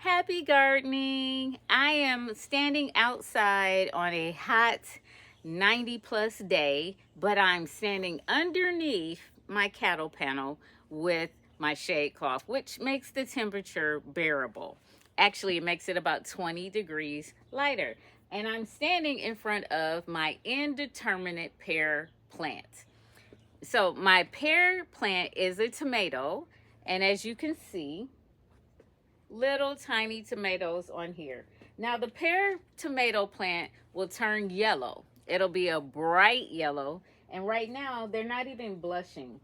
Happy gardening. I am standing outside on a hot 90 plus day, but I'm standing underneath my cattle panel with my shade cloth, which makes the temperature bearable. Actually, it makes it about 20 degrees lighter. And I'm standing in front of my indeterminate pear plant. So my pear plant is a tomato, and as you can see, little tiny tomatoes on here. Now the pear tomato plant will turn yellow. It'll be a bright yellow, and right now they're not even blushing.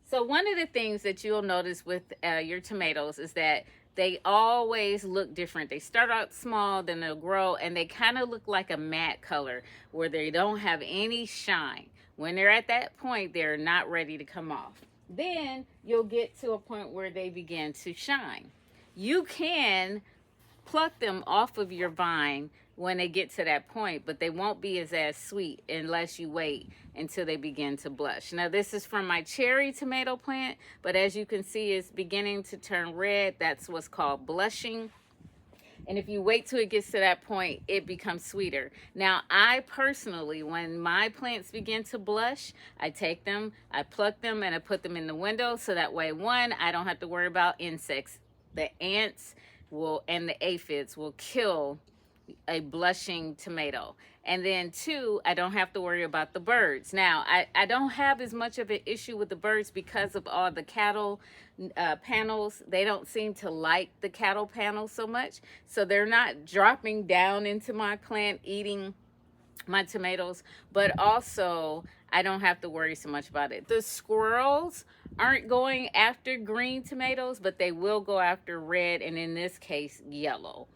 So one of the things that you'll notice with your tomatoes is that they always look different. They start out small, then they'll grow, and they kind of look like a matte color where they don't have any shine. When they're at that point, they're not ready to come off. Then you'll get to a point where they begin to shine. You can pluck them off of your vine when they get to that point, but they won't be as sweet unless you wait until they begin to blush. Now this is from my cherry tomato plant, but as you can see, it's beginning to turn red. That's what's called blushing. And if you wait till it gets to that point, it becomes sweeter. Now, I personally, when my plants begin to blush, I take them, I pluck them, and I put them in the window. So that way, one, I don't have to worry about insects. The ants will and the aphids will kill a blushing tomato. And then two, I don't have to worry about the birds. Now, I don't have as much of an issue with the birds because of all the cattle panels. They don't seem to like the cattle panels so much. So they're not dropping down into my plant, eating my tomatoes, but also I don't have to worry so much about it. The squirrels aren't going after green tomatoes, but they will go after red, and in this case, yellow.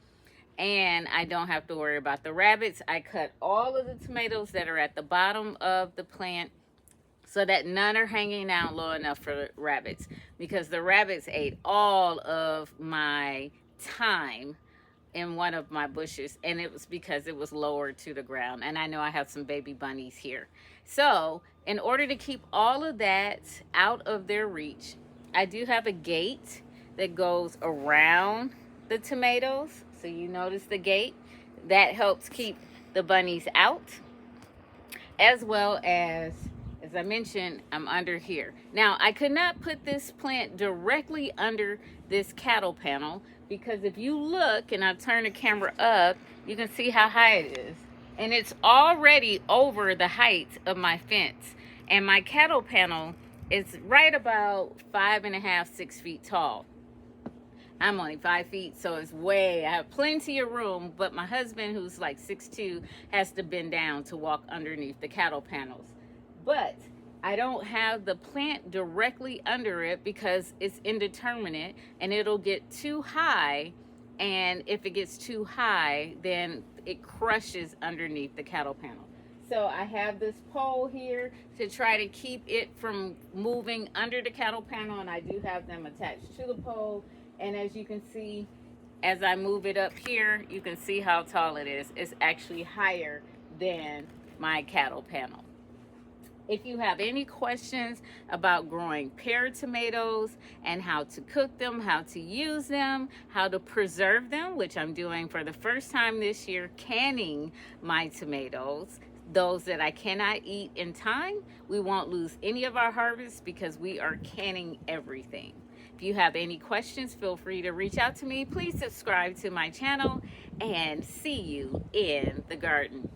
And I don't have to worry about the rabbits. I cut all of the tomatoes that are at the bottom of the plant so that none are hanging out low enough for rabbits, because the rabbits ate all of my thyme in one of my bushes, and it was because it was lower to the ground. And I know I have some baby bunnies here. So in order to keep all of that out of their reach, I do have a gate that goes around the tomatoes. So you notice the gate that helps keep the bunnies out, as well as I mentioned, I'm under here. Now, I could not put this plant directly under this cattle panel, because if you look, and I'll turn the camera up, you can see how high it is. And it's already over the height of my fence. And my cattle panel is right about 5.5, 6 feet tall. I'm only 5 feet, so it's I have plenty of room, but my husband, who's like 6'2", has to bend down to walk underneath the cattle panels. But I don't have the plant directly under it because it's indeterminate, and it'll get too high, and if it gets too high, then it crushes underneath the cattle panel. So I have this pole here to try to keep it from moving under the cattle panel, and I do have them attached to the pole. And as you can see, as I move it up here, you can see how tall it is. It's actually higher than my cattle panel. If you have any questions about growing pear tomatoes and how to cook them, how to use them, how to preserve them, which I'm doing for the first time this year, canning my tomatoes, those that I cannot eat in time, we won't lose any of our harvests because we are canning everything. If you have any questions, feel free to reach out to me. Please subscribe to my channel, and see you in the garden.